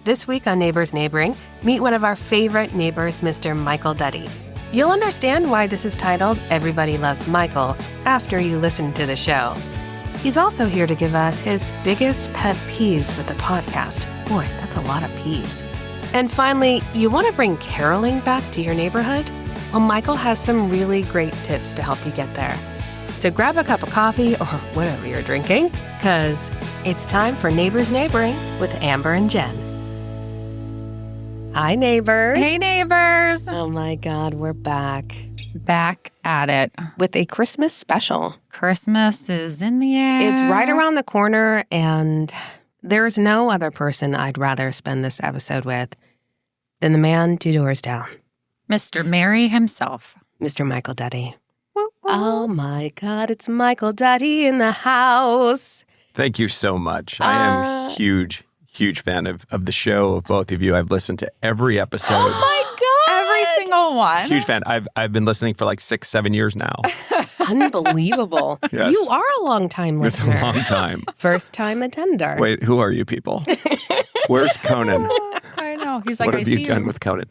This week on Neighbors Neighboring, meet one of our favorite neighbors, Mr. Michael Duddie. You'll understand why this is titled Everybody Loves Michael after you listen to the show. He's also here to give us his biggest pet peeves with the podcast. Boy, that's a lot of peeves. And finally, you want to bring caroling back to your neighborhood? Well, Michael has some really great tips to help you get there. So grab a cup of coffee or whatever you're drinking, because it's time for Neighbors Neighboring with Amber and Jen. Hi, neighbors. Hey, neighbors. Oh my God, we're back. Back at it. With a Christmas special. Christmas is in the air. It's right around the corner, and there's no other person I'd rather spend this episode with than the man 2 doors down. Mr. Merry himself. Mr. Michael Duddie. Woo, woo. Oh my God, it's Michael Duddie in the house. Thank you so much. I am huge fan of the show, of both of you. I've listened to every episode. Oh my God. Every single one. Huge fan. I've been listening for like 6-7 years now. Unbelievable. Yes. You are a long-time It's listener. a long time. First-time attender. Wait, who are you people? Where's Conan? I know. He's like, What I have see you done with Conan?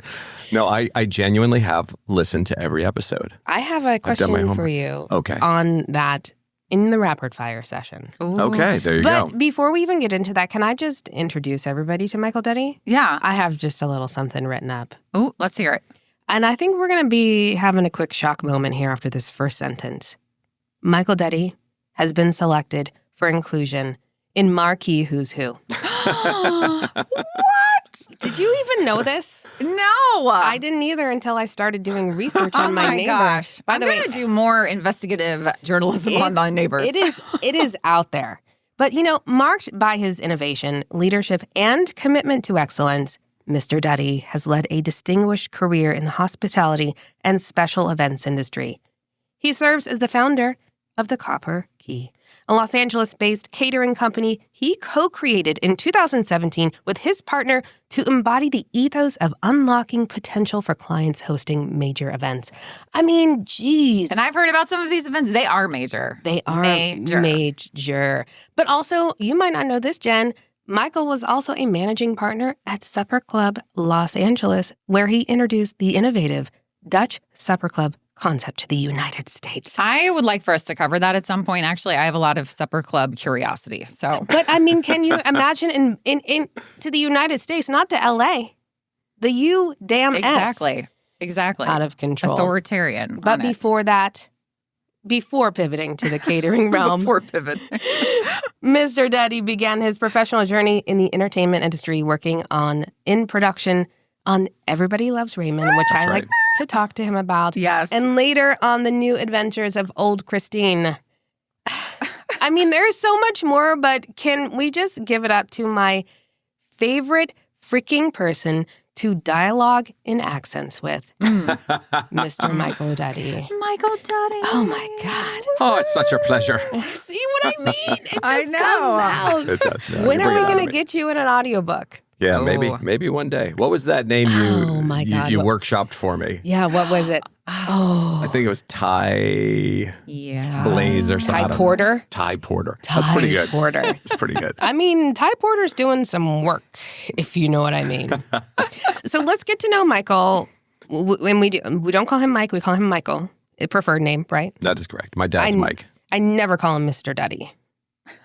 No, I genuinely have listened to every episode. I have a done my question homework. for you Okay. on that in the rapid fire session. Ooh. Okay, there you But go. before we even get into that, can I just introduce everybody to Michael Duddie? Yeah. I have just a little something written up. Ooh, let's hear it. And I think we're going to be having a quick shock moment here after this first sentence. Michael Duddie has been selected for inclusion in Marquee Who's Who. What? Did you even know this? No. I didn't either until I started doing research on my neighbor. Gosh. By I'm the way, going to do more investigative journalism on my neighbors. It is out there. But, marked by his innovation, leadership, and commitment to excellence, Mr. Duddie has led a distinguished career in the hospitality and special events industry. He serves as the founder of the Copper Key, a Los Angeles-based catering company he co-created in 2017 with his partner to embody the ethos of unlocking potential for clients hosting major events. I mean, geez. And I've heard about some of these events. They are major. They are major. major. But also, you might not know this, Jen, Michael was also a managing partner at Supper Club Los Angeles, where he introduced the innovative Dutch Supper Club concept to the United States. I would like for us to cover that at some point. Actually, I have a lot of supper club curiosity. So, But I mean, can you imagine in to the United States, not to LA? The U damn S. Exactly. Out of control. Authoritarian. But before that, before pivoting to the catering realm, before pivot. Mr. Duddie began his professional journey in the entertainment industry, working in production on Everybody Loves Raymond, which I like to talk to him about. Yes. And later on the new adventures of Old Christine. I mean, there is so much more, but can we just give it up to my favorite freaking person to dialogue in accents with, Mr. Michael Duddie. Michael Duddie. Oh, my God. Oh, it's such a pleasure. See what I mean? It just I know. comes out. It does. No, When you are bring we it out going of to me. get you in an audiobook? Yeah, Oh. maybe one day. What was that name Oh, my God. you workshopped for me? Yeah, what was it? Oh, I think it was Ty Yeah. Blaze or something. I Ty don't know. Porter? Ty Porter. That's pretty good. Porter. It's pretty good. I mean, Ty Porter's doing some work, if you know what I mean. So let's get to know Michael. When we don't call him Mike, we call him Michael. A preferred name, right? That is correct. My dad's Mike. I never call him Mr. Duddie.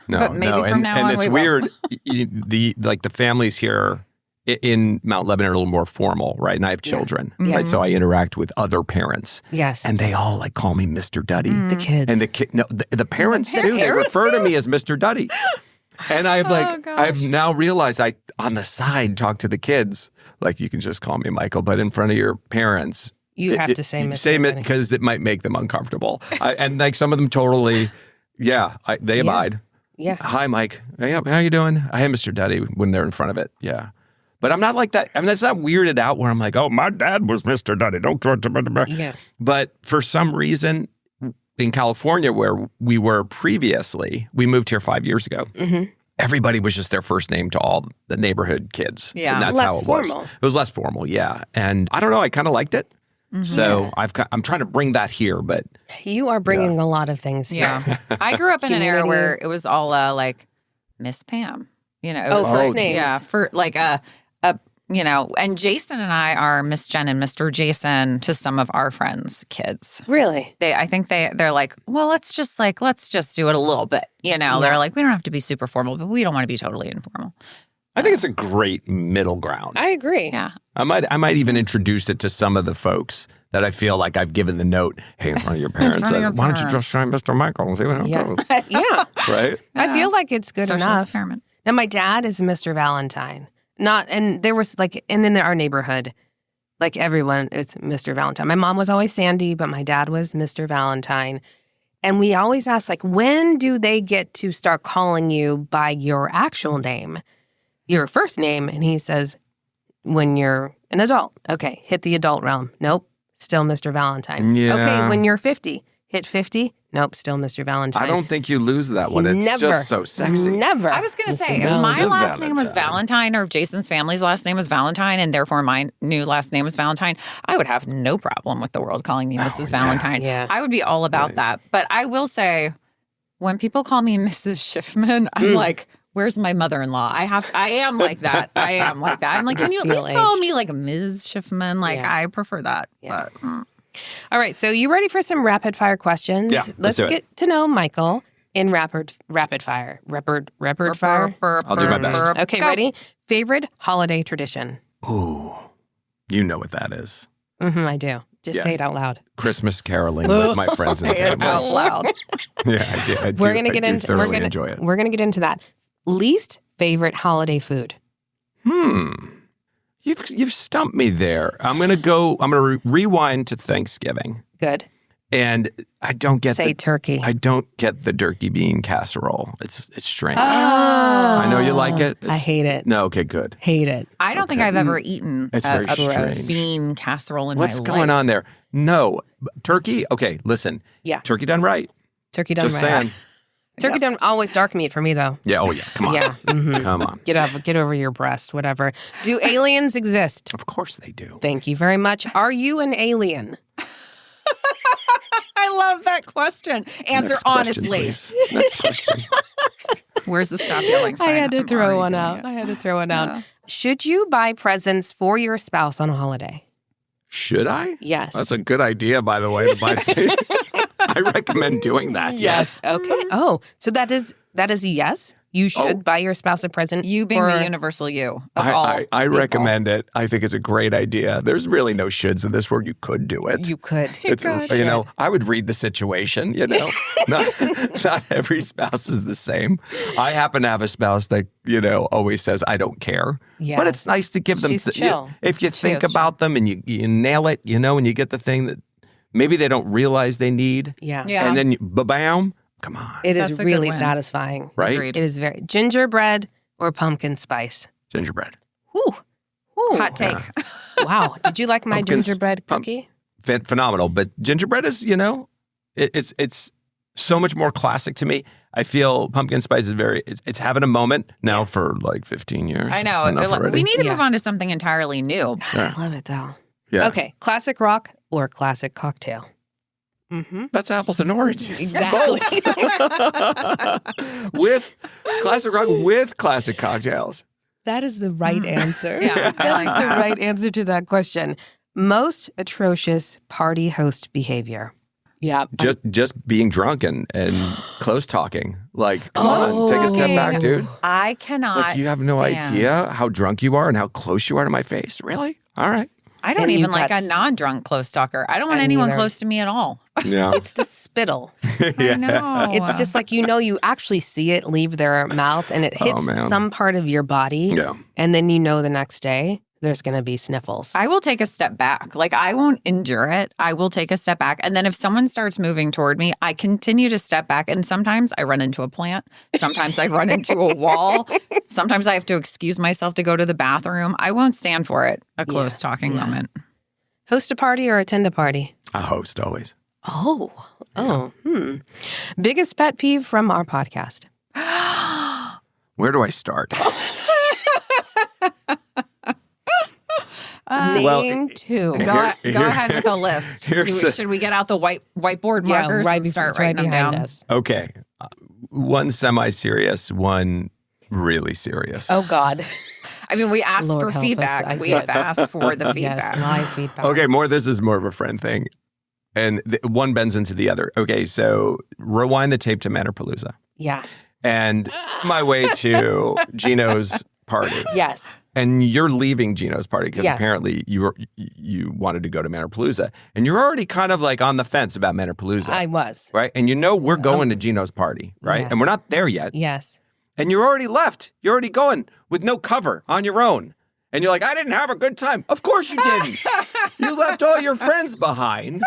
No, But maybe no. from and, now and on it's we will. weird. The families here in Mount Lebanon are a little more formal, right? And I have children, right? So I interact with other parents. Yes. And they all call me Mr. Duddie. The kids. And the parents too. They parents refer to me as Mr. Duddie. And I've gosh. I've now realized I on the side talk to the kids you can just call me Michael, but in front of your parents. You have to say Mr. Say it Duddie. because it might make them uncomfortable. And some of them totally, they abide. Yeah. Hi, Mike. Hey, how you doing? Hey, Mr. Duddie, when they're in front of it. Yeah. But I'm not like that. I mean, it's not weirded out where I'm like, oh, my dad was Mr. Duddie. Don't go to. Yeah. But for some reason, in California, where we were previously, we moved here 5 years ago. Mm-hmm. Everybody was just their first name to all the neighborhood kids. Yeah. And that's Less how it formal. was. It was less formal, yeah. And I don't know, I kind of liked it. So I'm trying to bring that here, but You are bringing a lot of things. Yeah. I grew up in an era Community. where it was all like Miss Pam. You know, it Oh, was first like, names. Yeah, for like a and Jason and I are Miss Jen and Mr. Jason to some of our friends' kids. Really? I think they're like, well, let's just do it a little bit. They're like, we don't have to be super formal, but we don't want to be totally informal. I think it's a great middle ground. I agree. Yeah. I might even introduce it to some of the folks that I feel like I've given the note, hey, in front of your parents, why don't you just try Mr. Michael and see what happens? Yeah. Right? I feel like it's good Social enough. experiment. Now, my dad is Mr. Valentine. And there was and in our neighborhood, like everyone, it's Mr. Valentine. My mom was always Sandy, but my dad was Mr. Valentine. And we always ask, when do they get to start calling you by your actual name, your first name? And he says, when you're an adult. Okay, hit the adult realm. Nope, still Mr. Valentine. Yeah. Okay, when you're 50, hit 50. Nope, still Mr. Valentine. I don't think you lose that one. It's just so sexy. Never. I was going to say, if Mr. my last name was Valentine. Valentine, or if Jason's family's last name was Valentine, and therefore my new last name was Valentine, I would have no problem with the world calling me Mrs. Valentine. Yeah. I would be all about that. But I will say, when people call me Mrs. Schiffman, I'm like, where's my mother-in-law? I am like that. I'm like, can you at least call me like Ms. Schiffman? I prefer that. Yeah. But, All right, so you ready for some rapid fire questions? Yeah, let's do it. get to know Michael in rapid fire. Rapid fire. I'll do my best. Okay, Go. ready? Favorite holiday tradition? Ooh, you know what that is. I do. Just say it out loud. Christmas caroling with my friends and family. out loud. Yeah, I do. We're gonna get into. thoroughly enjoy it. We're gonna get into that. Least favorite holiday food. You've stumped me there. I'm gonna rewind to Thanksgiving, Good. and I don't get turkey. I don't get the turkey bean casserole. It's strange. Oh. I know you like it. I hate it. No, okay, good. Hate it. I don't think I've ever eaten It's a very strange. bean casserole in my life. What's going on there? No, turkey. Okay, listen. Yeah. Turkey done right. Turkey done Just right. saying. Turkey done always dark meat for me though. Yeah. Oh yeah. Come on. Yeah. Mhm. Come on. Get over your breast. Whatever. Do aliens exist? Of course they do. Thank you very much. Are you an alien? I love that question. Answer Next question, honestly. please. Next question. Where's the stop yelling sign? I had to I'm throw already one doing out. it. I had to throw one out. Yeah. Should you buy presents for your spouse on a holiday? Should I? Yes. That's a good idea, by the way, to buy. I recommend doing that. Yes. Okay. Oh, so that is a yes. You should buy your spouse a present. You being for- the universal you of all I people. recommend it. I think it's a great idea. There's really no shoulds in this word. You could do it. You could. It's, I would read the situation, not every spouse is the same. I happen to have a spouse that, always says, I don't care. Yeah. But it's nice to give them, She's chill. if you think She is about them and you nail it, and you get the thing that maybe they don't realize they need. Yeah. Yeah. And then ba-bam, come on. It That's is a good really win. satisfying. Right? Agreed. It is very gingerbread or pumpkin spice. Gingerbread. Ooh. Ooh. Hot take. Wow. Did you like my Pumpkins- gingerbread cookie? Phenomenal. But gingerbread is, it's so much more classic to me. I feel pumpkin spice is it's having a moment now for like 15 years. I know. Enough already. We need to Yeah. move on to something entirely new. I love it though. Yeah. Okay. Classic rock or classic cocktail? Mm-hmm. That's apples and oranges. Exactly. With classic rock with classic cocktails. That is the right answer. Yeah, I like That is the that. right answer to that question. Most atrocious party host behavior. Yeah. Just being drunk and close talking. Like, come on, take a step back, dude. I cannot. Like, you have no stand- idea how drunk you are and how close you are to my face. Really? All right. I don't And you even like got- a non-drunk close talker. I don't want I anyone neither. close to me at all. Yeah. It's the spittle. I know. It's just like, you actually see it leave their mouth and it hits man. some part of your body. Yeah. And then the next day there's going to be sniffles. I will take a step back. Like, I won't endure it. I will take a step back. And then if someone starts moving toward me, I continue to step back. And sometimes I run into a plant. Sometimes I run into a wall. Sometimes I have to excuse myself to go to the bathroom. I won't stand for it. A close talking moment. Host a party or attend a party? A host always. Biggest pet peeve from our podcast. Where do I start? Name two. Go ahead with a list. Should we get out the whiteboard markers and start writing them down? us. Okay. One semi-serious, one really serious. Oh, God. I mean, we asked Lord for help us, feedback. I We did. have asked for the feedback. Yes, live feedback. Okay, this is more of a friend thing. And one bends into the other. Okay, so rewind the tape to Manorpalooza. Yeah. And my way to Gino's party. Yes. And you're leaving Gino's party because Yes. apparently you wanted to go to Manorpalooza. And you're already kind of like on the fence about Manorpalooza. I was. Right? And we're going to Gino's party, right? Yes. And we're not there yet. Yes. And you're already left. You're already going with no cover on your own. And you're like, I didn't have a good time. Of course you didn't. You left all your friends behind.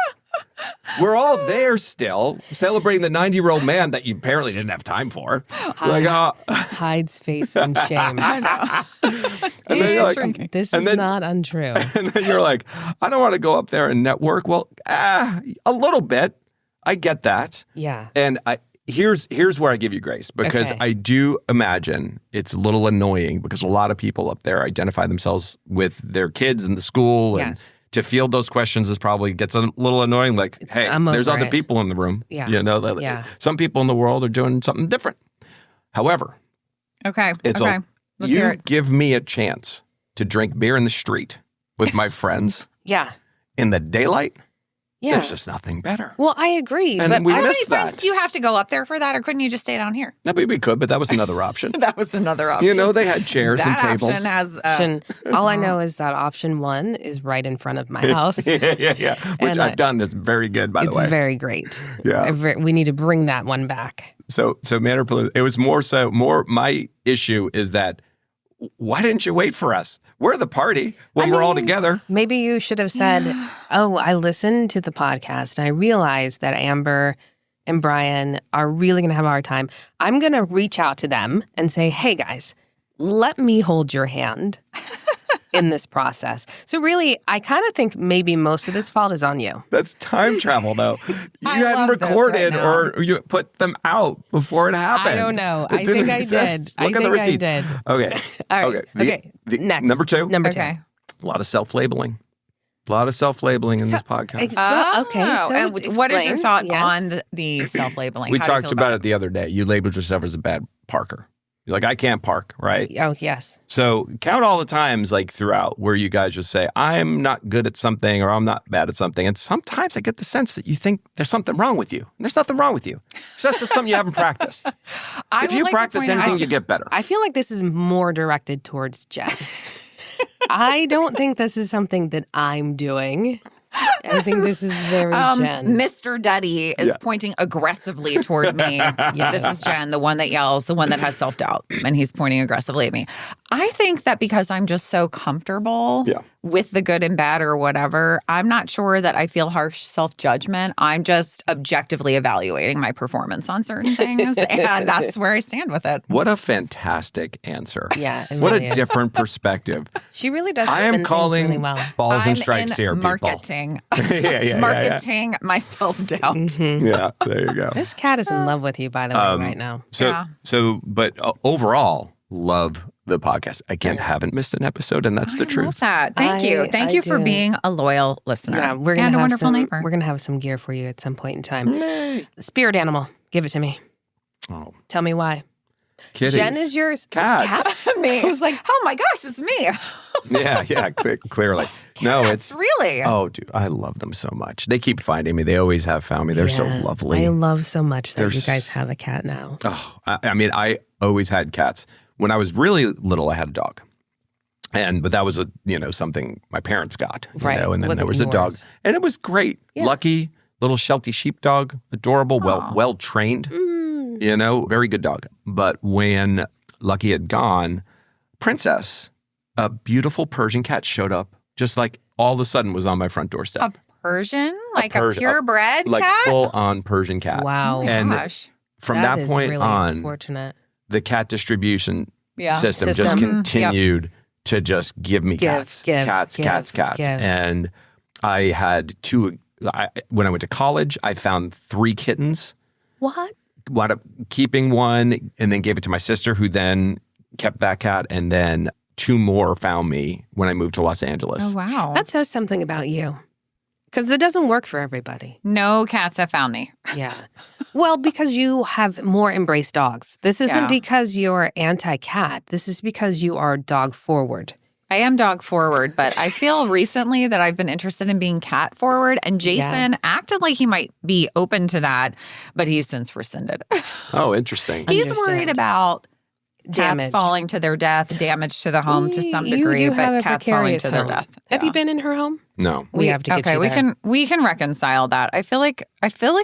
We're all there still, celebrating the 90-year-old man that you apparently didn't have time for. Hides face in shame. I know. And then you're like, This and is then- not untrue. and then you're like, I don't want to go up there and network. Well, a little bit. I get that. Yeah. And here's where I give you grace, because Okay. I do imagine it's a little annoying because a lot of people up there identify themselves with their kids in the school. And Yes. to field those questions gets a little annoying. Like, hey, I'm there's over other it. people in the room. Yeah. Yeah. Some people in the world are doing something different. However, Okay. it's okay. Let's hear you it. give me a chance to drink beer in the street with my friends Yeah. in the daylight. Yeah. There's just nothing better. Well, I agree. And but we How many missed friends that. do you have to go up there for that, or couldn't you just stay down here? No, we could, but that was another option. That was another option. You know, they had chairs and that tables. option has. all I know is that option 1 is right in front of my house. yeah. Which And, I've done. It's very good, by the It's way. very great. Yeah. We need to bring that one back. So Manorpalooza, it was more my issue is that why didn't you wait for us? We're the party when we're all together. Maybe you should have said, oh, I listened to the podcast and I realized that Amber and Brian are really going to have a hard time. I'm going to reach out to them and say, hey, guys, let me hold your hand in this process. So really, I kind of think maybe most of this fault is on you. That's time travel, though. You I hadn't love this recorded right now. or you put them out before it happened. I don't know. It I didn't think I exist. did. Look I at the think I receipts. did. Okay. All right. Okay. Next. Number 2. Number 2. Okay. A lot of self-labeling. A lot of self-labeling in this podcast. Okay. So and what is your explain. thought Yes. on the self-labeling? We How do you talked feel about it the other day. You labeled yourself as a bad parker. You're like, I can't park, right? Oh, yes. So count all the times like throughout where you guys just say, I'm not good at something or I'm not bad at something. And sometimes I get the sense that you think there's something wrong with you. And there's nothing wrong with you. It's just something you haven't practiced. I If would you like to practice point out- anything, you get better. I feel like this is more directed towards Jen. I don't think this is something that I'm doing. I think this is very Jen. Mr. Duddie is pointing aggressively toward me. This is Jen, the one that yells, the one that has self-doubt, and he's pointing aggressively at me. I think that because I'm just so comfortable with the good and bad or whatever, I'm not sure that I feel harsh self-judgment. I'm just objectively evaluating my performance on certain things, and that's where I stand with it. What a fantastic answer. Yeah, it What really a is. different perspective. She really does I spin am things calling really well. balls I'm and strikes in here, people. marketing. yeah. Marketing my self-doubt. Yeah, there you go. This cat is in love with you, by the way, right now. But overall, love the podcast. Again, haven't missed an episode, and that's the I truth. love that. Thank you. Thank I you for do. being a loyal listener Yeah, we're gonna and a have wonderful some, neighbor. We're gonna have some gear for you at some point in time. Spirit animal, give it to me. Oh, Tell me why. kitties. Jen is yours. Cats. me. I was like, oh my gosh, it's me. yeah, clearly. No, it's Really? Oh, dude, I love them so much. They keep finding me. They always have found me. They're so Yeah, lovely. I love so much that They're you guys have a cat now. Oh, I mean, I always had cats. When I was really little, I had a dog. But that was something my parents got, Right. and then Wasn't there was a dog. yours. And it was great. Yeah. Lucky, little Sheltie sheepdog, adorable, well trained, Mm. very good dog. But when Lucky had gone, Princess, a beautiful Persian cat showed up, just like all of a sudden was on my front doorstep. A Persian? Like a Persian- purebred like cat? full on Persian cat. Wow. Oh my And gosh. from that is point really on, fortunate. the cat distribution Yeah. system just System. continued to just give me Give, cats, give, cats, give, cats, cats. give. And I had when I went to college, I found 3 kittens, What? wound up keeping one and then gave it to my sister who then kept that cat. And then 2 more found me when I moved to Los Angeles. Oh, wow. That says something about you. Because it doesn't work for everybody. No cats have found me. Yeah. Well, because you have more embraced dogs. This isn't Yeah. because you're anti-cat. This is because you are dog forward. I am dog forward, but I feel recently that I've been interested in being cat forward. And Jason acted like he might be open to that, but he's since rescinded. Oh, interesting. He's Understand. worried about Damage. cats falling to their death, damage to the home to some degree, You do have but a cats falling precarious to their home. death. Have Yeah. you been in her home? No. We have to get you there. we can reconcile that. I feel like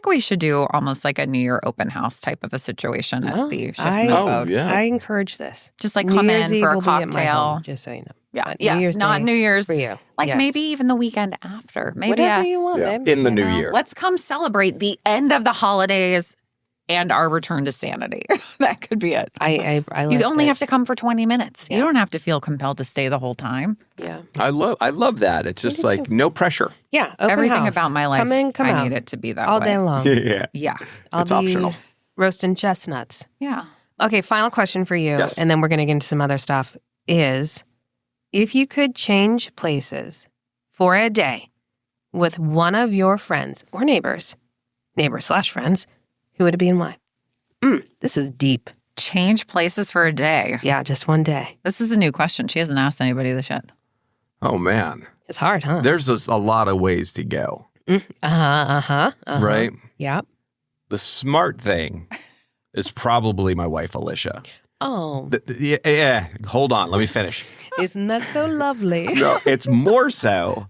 we should do almost like a New Year open house type of a situation at the shift I- mode Oh, boat. yeah. I encourage this. Just like New come Year's in Eve for a will be at my cocktail. home, just so you know. Yeah, But yes, New Year's not Day New Year's. for you. Like Yes. maybe even the weekend after. Maybe Whatever you want, babe. In the you new know, year. Let's come celebrate the end of the holidays and our return to sanity. That could be it. I like You only have this. to come for 20 minutes. You don't have to feel compelled to stay the whole time. Yeah. I love that. It's just do like too. no pressure. Yeah. Open Everything house. about my life, Come in, come I out. need it to be that all way. day long. Yeah. Yeah. I'll It's be optional. roasting chestnuts. Yeah. Okay, final question for you, Yes. and then we're going to get into some other stuff, is if you could change places for a day with one of your friends or neighbors/friends, who would it be and why? This is deep. Change places for a day. Yeah, just one day. This is a new question. She hasn't asked anybody this yet. Oh, man. It's hard, huh? There's just a lot of ways to go, right? Yep. The smart thing is probably my wife, Alicia. Oh, Yeah, hold on. Let me finish. isn't that so lovely? No, it's more so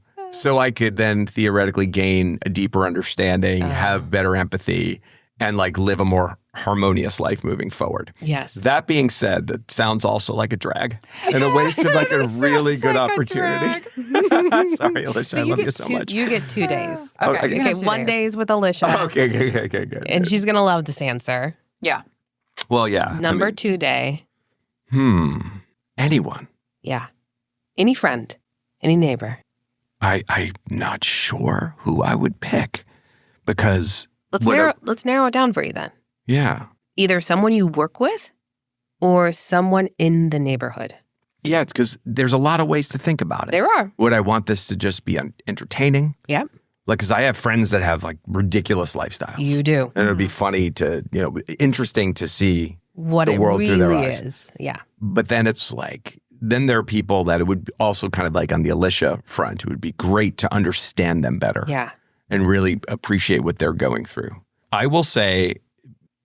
I could then theoretically gain a deeper understanding, have better empathy, and like live a more harmonious life moving forward. Yes. That being said, that sounds also like a drag and a waste of like a really good opportunity. Sorry, Alicia, I love you so much. You get 2 days. Okay. you can have 2 1 days. day's with Alicia. Okay, good. And she's going to love this answer. Yeah. Well, yeah. Number 2 day. Anyone. Yeah. Any friend, any neighbor. I'm not sure who I would pick because Let's narrow it down for you then. yeah. Either someone you work with or someone in the neighborhood. Yeah, because there's a lot of ways to think about it. There are. Would I want this to just be entertaining? Yep. Like, because I have friends that have like ridiculous lifestyles. You do. And it would be funny to, interesting to see What the it world through their really eyes. is. Yeah. But then it's like, then there are people that it would also kind of like on the Alicia front, it would be great to understand them better Yeah. and really appreciate what they're going through. I will say,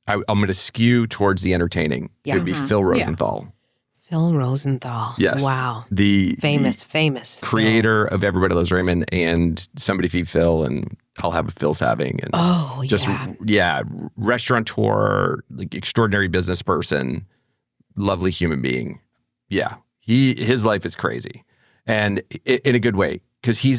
I'm going to skew towards the entertaining. Yeah. It would be Phil Rosenthal. Phil Rosenthal. Yes. Wow. The Famous. creator of Everybody Loves Raymond and Somebody Feed Phil and I'll Have what Phil's Having. And Oh, just, yeah. restaurateur, like extraordinary business person, lovely human being. Yeah. His life is crazy and in a good way because he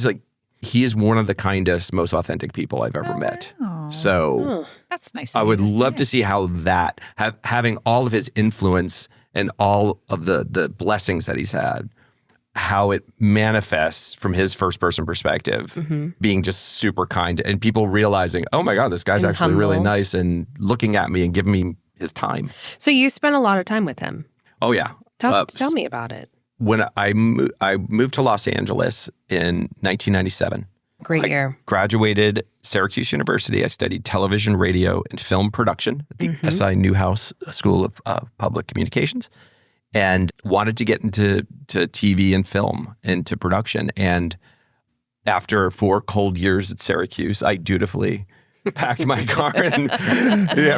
is one of the kindest, most authentic people I've ever met. So That's nice. I would love to see how that, having all of his influence and all of the blessings that he's had, how it manifests from his first person perspective, being just super kind and people realizing, oh my God, this guy's And actually really humble. nice and looking at me and giving me his time. So you spent a lot of time with him. Oh yeah. Tell me about it. When I moved to Los Angeles in 1997, Great year. graduated Syracuse University. I studied television, radio, and film production at the SI Newhouse School of Public Communications and wanted to get into TV and film, into production. And after 4 cold years at Syracuse, I dutifully packed my car and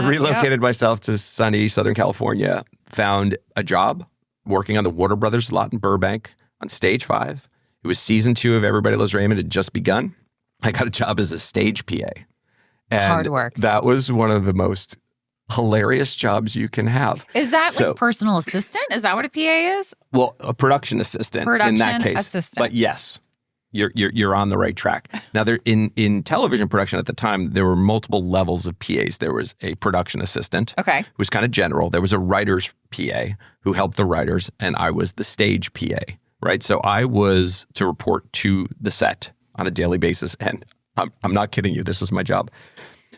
relocated myself to sunny Southern California, found a job working on the Warner Brothers lot in Burbank on Stage 5. It was season 2 of Everybody Loves Raymond. It had just begun. I got a job as a stage PA. And Hard work. That was one of the most hilarious jobs you can have. Is that So- like personal assistant? Is that what a PA is? Well, a production assistant in Production that case. assistant. But yes, you're on the right track. Now, there in television production at the time, there were multiple levels of PAs. There was a production assistant, Okay. who was kind of general. There was a writer's PA who helped the writers, and I was the stage PA, right? So I was to report to the set on a daily basis, and I'm not kidding you. This was my job.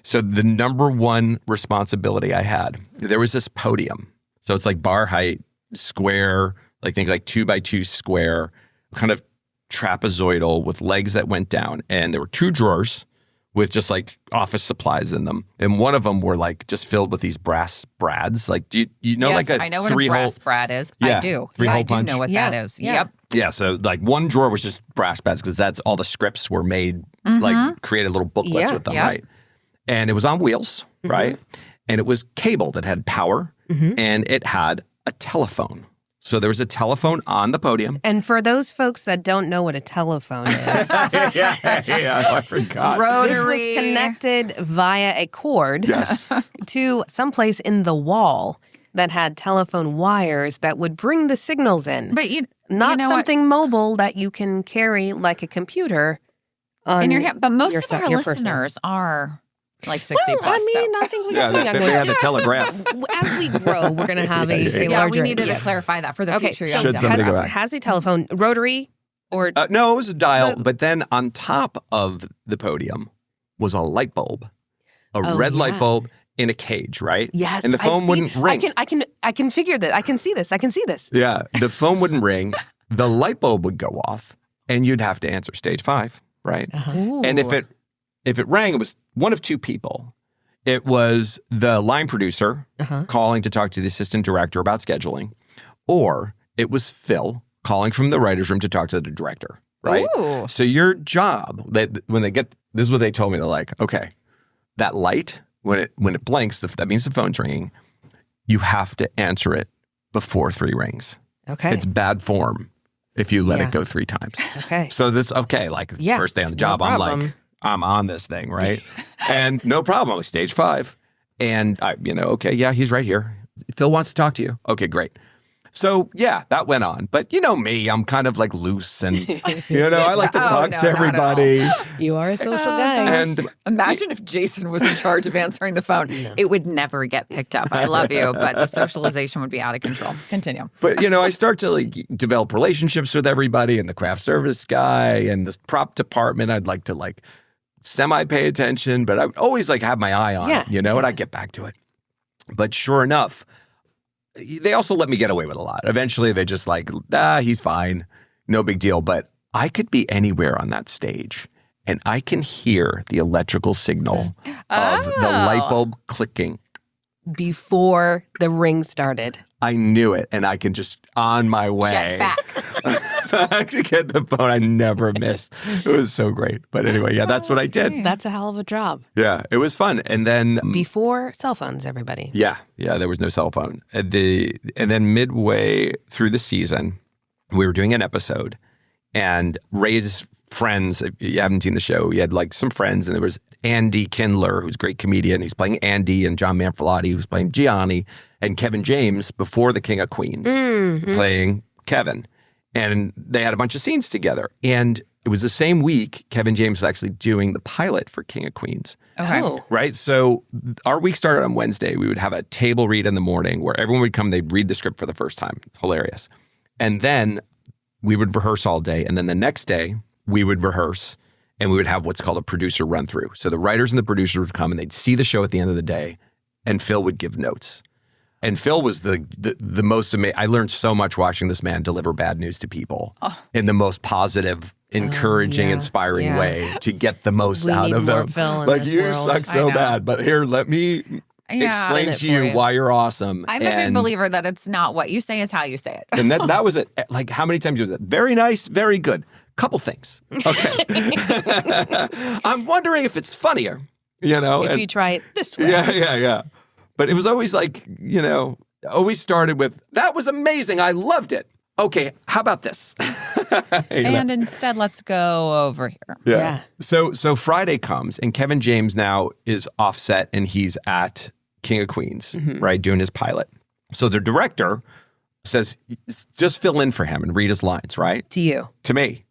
So the number one responsibility I had, there was this podium. So it's like bar height, square, like think like 2 by 2 square, kind of trapezoidal with legs that went down. And there were 2 drawers with just like office supplies in them. And one of them were like just filled with these brass brads. Like, do you know, Yes, like I know what a brass brad is. Yeah, I do. 3-hole I do punch. know what that is. Yeah. Yep. Yeah, so like one drawer was just brass pads because that's all the scripts were made, like created little booklets with them, right? And it was on wheels, right? And it was cabled. It had power and it had a telephone. So there was a telephone on the podium. And for those folks that don't know what a telephone is, I forgot. this was connected via a cord to someplace in the wall that had telephone wires that would bring the signals in. But Not you know something mobile that you can carry like a computer on in your hand. But most of our your person. listeners are like 60 Well, plus. I mean, I think we got some young they had ones. the telegraph. As we grow, we're going to have a Yeah, larger... we needed to clarify that for the Okay, future. so Should somebody go back? has a telephone, rotary, or... No, it was a dial. But then on top of the podium was a light bulb, a red light bulb in a cage, right? Yes, and the phone wouldn't ring. I can figure that. I can see this. Yeah, the phone wouldn't ring. The light bulb would go off, and you'd have to answer stage 5, right? And if it rang, it was one of 2 people. It was the line producer calling to talk to the assistant director about scheduling, or it was Phil calling from the writer's room to talk to the director, right? Ooh. So your job, when they get, this is what they told me, they're like, okay, that light, when it blinks, that means the phone's ringing. You have to answer it before 3 rings. Okay. It's bad form if you let it go 3 times. Okay. So that's okay. Like first day on the job, no I'm problem. like, I'm on this thing, right? And no problem. Like stage 5. And I, okay, yeah, he's right here. Phil wants to talk to you. Okay, great. So yeah, that went on. But you know me, I'm kind of like loose and, I like to talk to everybody. You are a social guy. And Imagine if Jason was in charge of answering the phone. It would never get picked up. I love you, but the socialization would be out of control. Continue. But, I start to like develop relationships with everybody and the craft service guy and the prop department. I'd like to like semi-pay attention, but I would always like have my eye on it, and I'd get back to it. But sure enough, they also let me get away with a lot. Eventually, they just like, he's fine. No big deal. But I could be anywhere on that stage, and I can hear the electrical signal of the light bulb clicking. Before the ring started. I knew it, and I can just, on my way. Jet back. To get the phone. I never missed. It was so great. But anyway, that's what I did. That's a hell of a job. Yeah, it was fun. And then Before cell phones, everybody. Yeah, there was no cell phone. And then midway through the season, we were doing an episode, and Ray's friends, if you haven't seen the show, he had like some friends, and there was Andy Kindler, who's a great comedian. He's playing Andy, and John Manfrotati, who's playing Gianni, and Kevin James, before the King of Queens, playing Kevin. And they had a bunch of scenes together. And it was the same week Kevin James was actually doing the pilot for King of Queens. Okay. Oh. Right? So our week started on Wednesday. We would have a table read in the morning where everyone would come, they'd read the script for the first time. Hilarious. And then we would rehearse all day. And then the next day, we would rehearse and we would have what's called a producer run through. So the writers and the producers would come and they'd see the show at the end of the day, and Phil would give notes. And Phil was the most amazing. I learned so much watching this man deliver bad news to people in the most positive, encouraging, inspiring way to get the most out need of more them. Phil in Like, this you world. suck so bad, but here, let me explain it to for you you. why you're awesome. I'm a big believer that it's not what you say is how you say it. And that was it. Like, how many times was it? Very nice, very good. Couple things. Okay. I'm wondering if it's funnier, If you try it this way. Yeah. But it was always like, always started with, that was amazing. I loved it. Okay, how about this? And instead, let's go over here. Yeah. So Friday comes, and Kevin James now is offset, and he's at King of Queens, right, doing his pilot. So the director says, just fill in for him and read his lines, right? To you. To me.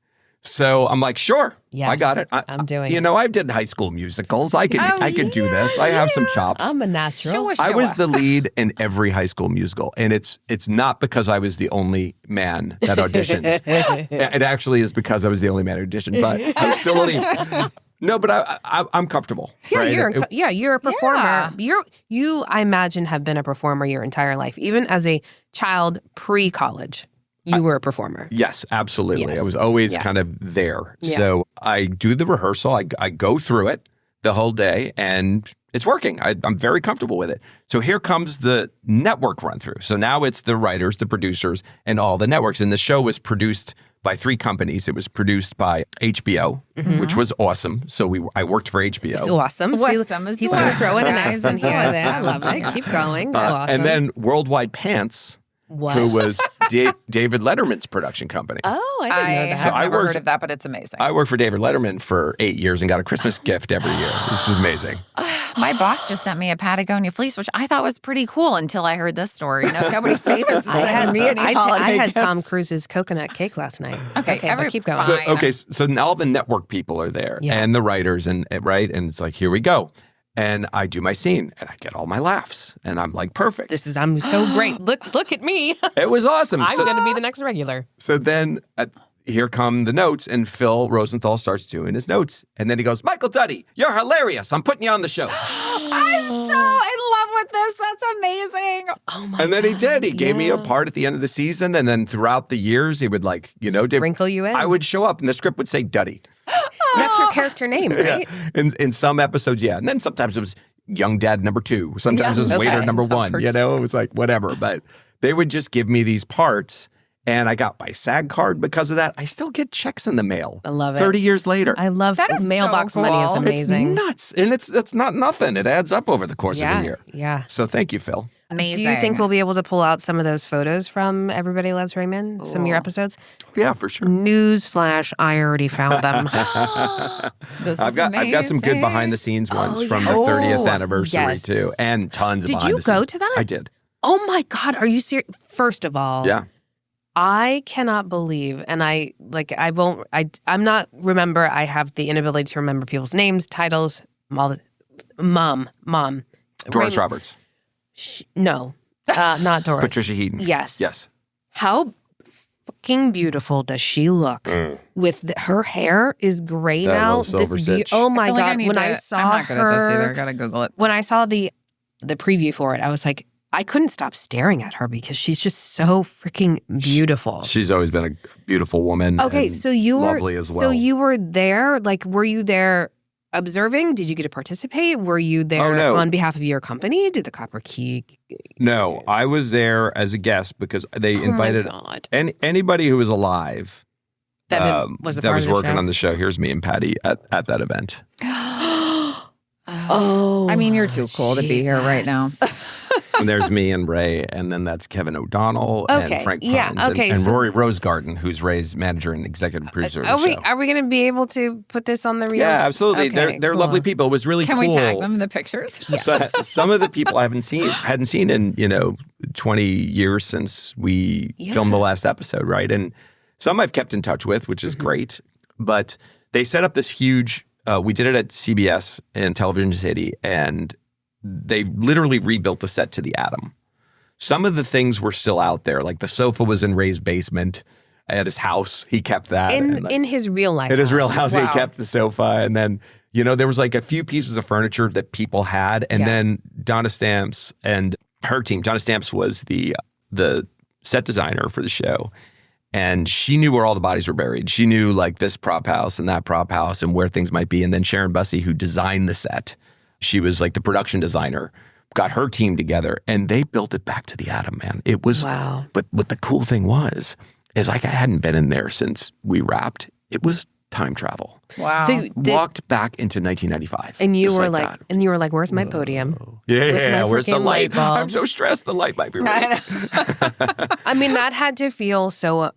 So I'm like, sure, Yes, I got it. I'm doing it. I did high school musicals. I can do this. I have some chops. I'm a natural. Show us. I was the lead in every high school musical, and it's not because I was the only man that auditions. It actually is because I was the only man who auditioned, but I was still a lead. No, but I'm comfortable. Yeah, right? you're a performer. Yeah. You, I imagine, have been a performer your entire life, even as a child pre-college. You were a performer. Yes, absolutely. Yes. I was always Yeah. kind of there. Yeah. So I do the rehearsal. I go through it the whole day, and it's working. I'm very comfortable with it. So here comes the network run through. So now it's the writers, the producers, and all the networks. And the show was produced by 3 companies. It was produced by HBO, which was awesome. So I worked for HBO. It's awesome. Awesome is He's the going to word. throw in an Guys, accent it's here. awesome. I love it. Keep going. Awesome. And then Worldwide Pants, what? who was David Letterman's production company. Oh, I didn't know I that. have I never worked- heard of that, but it's amazing. I worked for David Letterman for 8 years and got a Christmas gift every year. This is amazing. My boss just sent me a Patagonia fleece, which I thought was pretty cool until I heard this story. Nobody famous is sending me any I holiday had Tom gifts. Cruise's coconut cake last night. Okay, but keep going. So, Fine. so now all the network people are there Yeah. and the writers and right. And it's like, here we go. And I do my scene and I get all my laughs and I'm like, perfect. I'm so great. Look at me. It was awesome. I'm So, going to be the next regular. so then here come the notes and Phil Rosenthal starts doing his notes. And then he goes, Michael Duddie, you're hilarious. I'm putting you on the show. I'm so in love with this. That's amazing. Oh my And then he did. He gave me a yeah. part at the end of the season. And then throughout the years, he would Sprinkle you in. I would show up and the script would say Duddie. That's your character name, right? In some episodes, yeah. And then sometimes it was young dad number 2. Sometimes it was waiter okay. number 1. Number You know, it was like whatever. But they would just give me these parts. And I got my SAG card because of that. I still get checks in the mail. I love it. 30 years later. I love That is so mailbox money is cool. amazing. It's nuts. And it's not nothing. It adds up over the course of a year. Yeah. So thank you, Phil. Amazing. Do you think we'll be able to pull out some of those photos from Everybody Loves Raymond? Some of your episodes? Yeah, for sure. Newsflash, I already found them. This I've is got some good amazing. behind the scenes ones Oh, from yeah. the 30th Oh, anniversary yes. too, and tons of Did behind you the scenes. go to that? I did. Oh my God, are you serious? First of all, Yeah. I cannot believe, and I have the inability to remember people's names, titles, mom. Doris Raymond- Roberts, No, not Doris. Patricia Heaton. Yes. Yes. How fucking beautiful does she look? Her hair is gray That now. little silver stitch. Oh my I feel like I God! need When to- I saw I'm not good at this either. I her, gotta Google it. when I saw the preview for it, I was like, I couldn't stop staring at her because she's just so freaking beautiful. She's always been a beautiful woman. Okay, and so you were lovely as well. So you were there. Like, were you there observing? Did you get to participate? Were you there no. on behalf of your company? Did the Copper Key? No, I was there as a guest because they invited Oh my God. anybody who was alive That was a that part was of the working show? on the show. Here's me and Patty at that event. Oh, I mean, you're too cool to be here right now. And there's me and Ray, and then that's Kevin O'Donnell Okay, and Frank yeah, Pons okay, and so- Rory Rosegarden, who's Ray's manager and executive producer of Are the we show. going to be able to put this on the reels? Yeah, absolutely. Okay, They're cool. lovely people. It was really Can cool. we tag them in the pictures? So, some of the people I hadn't seen in 20 years since we filmed the last episode, right? And some I've kept in touch with, which is great. But they set up this huge. We did it at CBS in Television City, and they literally rebuilt the set to the atom. Some of the things were still out there, like the sofa was in Ray's basement at his house. He kept that in his real life. in his real house. He Wow. kept the sofa, and then there was like a few pieces of furniture that people had, and then Donna Stamps and her team. Donna Stamps was the set designer for the show, and she knew where all the bodies were buried. She knew like this prop house and that prop house and where things might be. And then Sharon Bussey, who designed the set, she was like the production designer, got her team together, and they built it back to the atom, man. It was Wow. But what the cool thing is like I hadn't been in there since we wrapped. It was time travel. Wow. So Walked back into 1995. and you just were that. where's my podium? Yeah, my where's the freaking light light? bulb. I'm so stressed. The light might be right. I mean, that had to feel so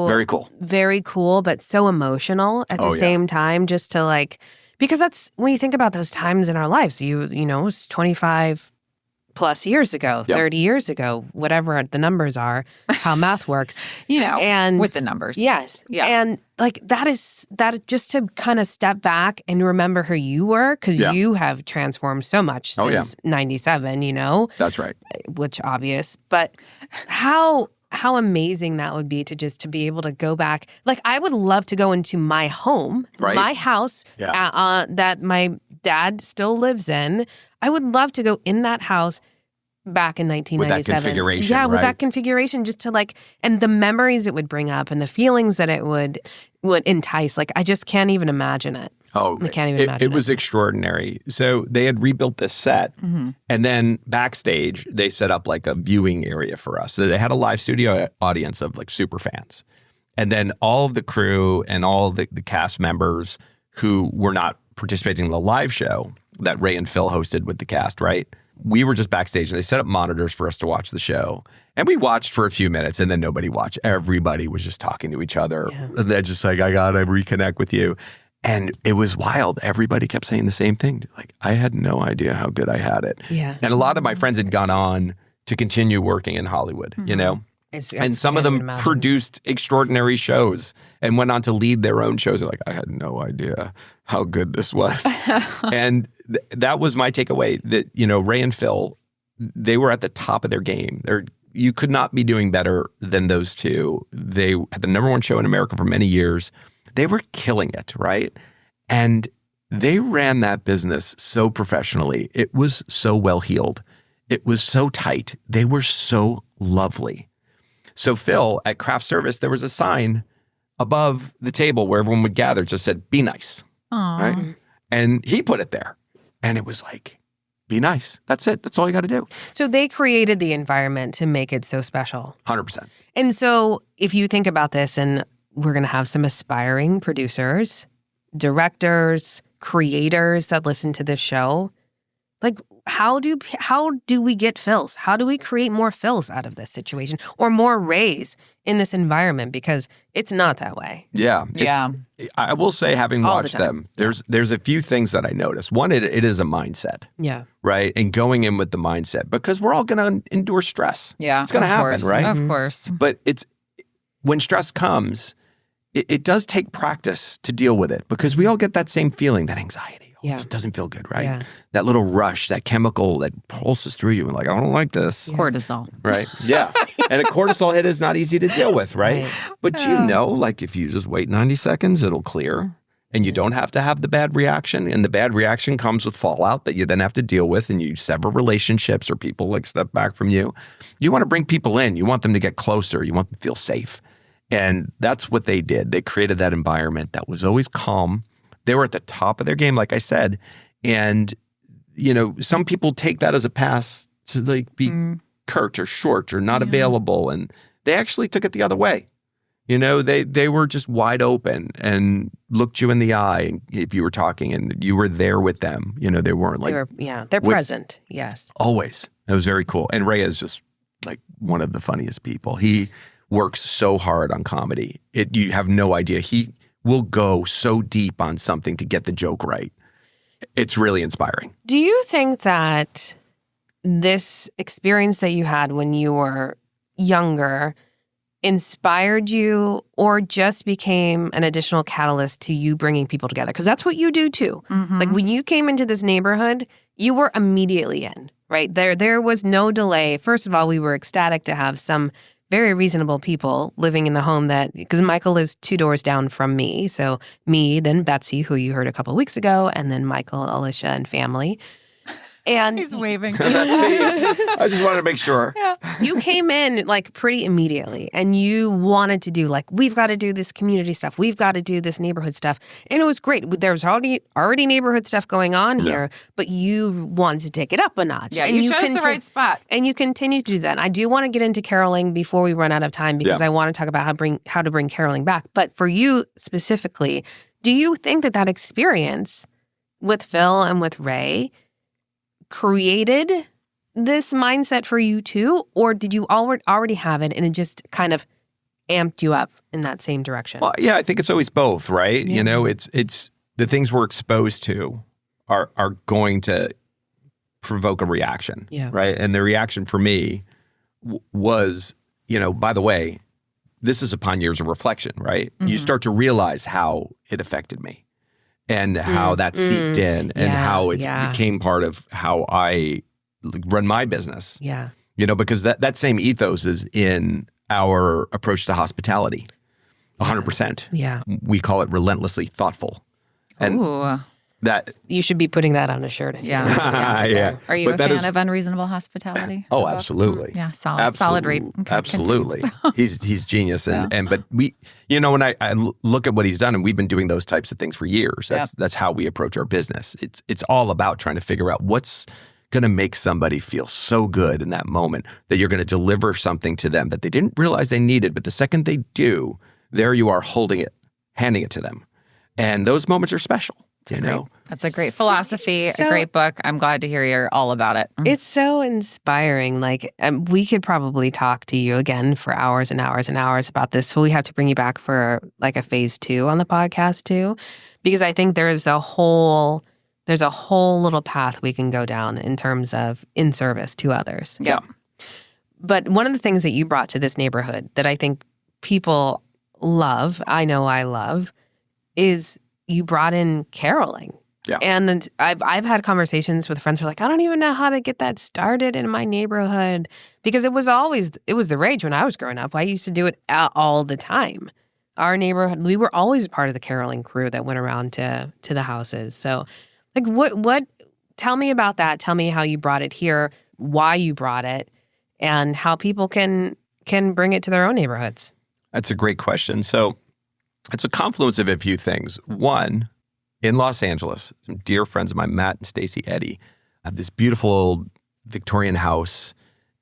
Very cool. very cool, but so emotional at the Oh, yeah. same time. Just to because that's when you think about those times in our lives. It's 25 plus years ago, Yep. 30 years ago, whatever the numbers are, how math works. And with the numbers. Yes. Yeah. And that just to kind of step back and remember who you were, because Yeah. you have transformed so much Oh, yeah. since 97, That's right. which obvious. But how amazing that would be to be able to go back. Like, I would love to go into my home, Right. my house Yeah. that my dad still lives in. I would love to go in that house back in 1997. With that configuration, Yeah, with right? that configuration, just to like, and the memories it would bring up and the feelings that it would entice. Like, I just can't even imagine it. Oh, I can't even imagine it was extraordinary. So they had rebuilt this set, and then backstage they set up like a viewing area for us. So they had a live studio audience of like super fans, and then all of the crew and all of the cast members who were not participating in the live show that Ray and Phil hosted with the cast, right? We were just backstage, and they set up monitors for us to watch the show. And we watched for a few minutes, and then nobody watched. Everybody was just talking to each other. Yeah. And they're just like, I got to reconnect with you. And it was wild. Everybody kept saying the same thing. Like, I had no idea how good I had it. Yeah. And a lot of my friends had gone on to continue working in Hollywood, you know? And some of them produced extraordinary shows and went on to lead their own shows. They're like, I had no idea how good this was. And that was my takeaway, that, you know, Ray and Phil, they were at the top of their game. You could not be doing better than those two. They had the number one show in America for many years. They were killing it, right? And they ran that business so professionally. It was so well-heeled. It was so tight. They were so lovely. So Phil, at craft service, there was a sign above the table where everyone would gather. It just said, be nice. Aww. Right? And he put it there. And it was like, be nice. That's it. That's all you got to do. So they created the environment to make it so special. 100%. And so if you think about this, and we're going to have some aspiring producers, directors, creators that listen to this show. Like, how do we get Phils? How do we create more Phils out of this situation, or more Rays in this environment? Because it's not that way. Yeah. Yeah. I will say, having All the watched time. them, there's a few things that I noticed. One, it is a mindset, Yeah. right? And going in with the mindset, because we're all going to endure stress. Yeah. It's going to happen, course. right? Of course. But when stress comes, it does take practice to deal with it, because we all get that same feeling, that anxiety. Yeah. It doesn't feel good, right? Yeah. That little rush, that chemical that pulses through you and like, I don't like this. Cortisol. Right? Yeah. And a cortisol hit is not easy to deal with, right? Right. But you know, like if you just wait 90 seconds, it'll clear. And you don't have to have the bad reaction. And the bad reaction comes with fallout that you then have to deal with, and you sever relationships, or people like step back from you. You want to bring people in. You want them to get closer. You want them to feel safe. And that's what they did. They created that environment that was always calm. They were at the top of their game, like I said. And, you know, some people take that as a pass to like be curt or short or not available. And they actually took it the other way. You know, they were just wide open and looked you in the eye if you were talking, and you were there with them. You know, they weren't like... They're present. Yes. Always. It was very cool. And Ray is just like one of the funniest people. He works so hard on comedy. You have no idea. He will go so deep on something to get the joke right. It's really inspiring. Do you think that this experience that you had when you were younger inspired you, or just became an additional catalyst to you bringing people together? Because that's what you do too. Mm-hmm. Like when you came into this neighborhood, you were immediately in, right? There was no delay. First of all, we were ecstatic to have some very reasonable people living in the home because Michael lives 2 doors down from me. So me, then Betsy, who you heard a couple of weeks ago, and then Michael, Alicia, and family. And He's waving. That's me. I just wanted to make sure. Yeah. you came in like pretty immediately, and you wanted to do like, we've got to do this community stuff. We've got to do this neighborhood stuff. And it was great. There was already neighborhood stuff going on here, but you wanted to take it up a notch. Yeah, and you chose the right spot. And you continue to do that. And I do want to get into caroling before we run out of time, because I want to talk about how to bring caroling back. But for you specifically, do you think that experience with Phil and with Ray created this mindset for you too, or did you already have it and it just kind of amped you up in that same direction? Well, yeah, I think it's always both, right? Yeah. You know, it's the things we're exposed to are going to provoke a reaction, right? And the reaction for me was, you know, by the way, this is upon years of reflection, right? Mm-hmm. You start to realize how it affected me. And how that seeped in, and how it became part of how I run my business. Yeah. You know, because that same ethos is in our approach to hospitality. 100%. Yeah. We call it relentlessly thoughtful. And Ooh. that. You should be putting that on a shirt. Yeah. Yeah. Are you But a that fan is- of Unreasonable Hospitality? Oh, absolutely. Yeah, solid read. Okay, Absolutely. He's genius. And but we, when I look at what he's done, and we've been doing those types of things for years. That's how we approach our business. It's all about trying to figure out what's going to make somebody feel so good in that moment that you're going to deliver something to them that they didn't realize they needed. But the second they do, there you are holding it, handing it to them. And those moments are special, That's a great philosophy, So- a great book. I'm glad to hear you're all about it. It's so inspiring. Like, we could probably talk to you again for hours and hours and hours about this. So we have to bring you back for like a phase 2 on the podcast too, because I think there's a whole little path we can go down in terms of in service to others. Yeah. But one of the things that you brought to this neighborhood that I think people love, I know I love, is you brought in caroling. Yeah. And I've had conversations with friends who are like, I don't even know how to get that started in my neighborhood, because it was the rage when I was growing up. I used to do it all the time. Our neighborhood, we were always part of the caroling crew that went around to the houses. So like what tell me about that. Tell me how you brought it here, why you brought it, and how people can bring it to their own neighborhoods. That's a great question. So it's a confluence of a few things. One, in Los Angeles, some dear friends of mine, Matt and Stacy Eddy, have this beautiful old Victorian house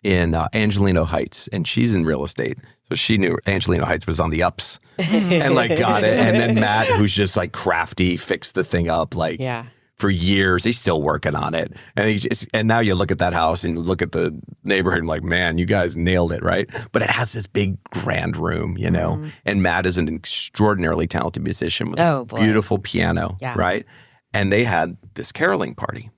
in Angelino Heights, and she's in real estate. So she knew Angelino Heights was on the ups and like got it. And then Matt, who's just like crafty, fixed the thing up for years. He's still working on it. And now you look at that house and look at the neighborhood and like, man, you guys nailed it, right? But it has this big grand room, and Matt is an extraordinarily talented musician with a beautiful piano, right? And they had this caroling party.